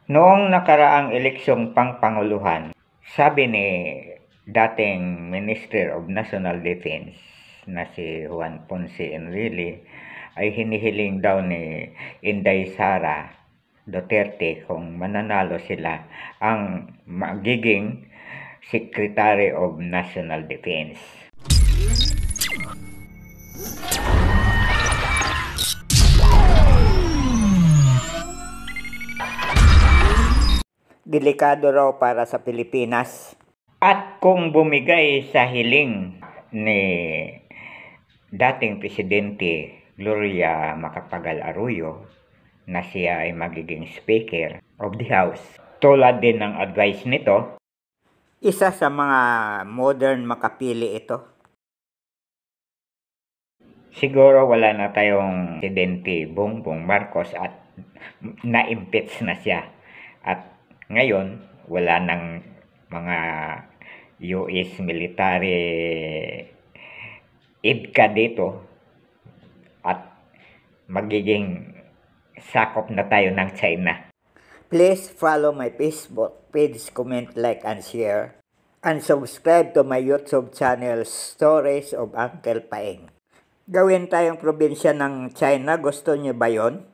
Noong nakaraang eleksyong pangpanguluhan, sabi ni dating Minister of National Defense na si Juan Ponce Enrile ay hinihiling daw ni Inday Sara Duterte kung mananalo sila ang magiging Secretary of National Defense. Delikado raw para sa Pilipinas. At kung bumigay sa hiling ni dating Presidente Gloria Macapagal-Arroyo na siya ay magiging Speaker of the House, tulad din ng advice nito, isa sa mga modern makapili ito. Siguro wala na tayong Presidente Bongbong Marcos at na-impeach na siya. At ngayon, wala nang mga US military EDCA dito at magiging sakop na tayo ng China. Please follow my Facebook page, comment, like, and share. And subscribe to my YouTube channel, Stories of Uncle Paeng. Gawin tayong probinsya ng China, gusto niyo ba yon?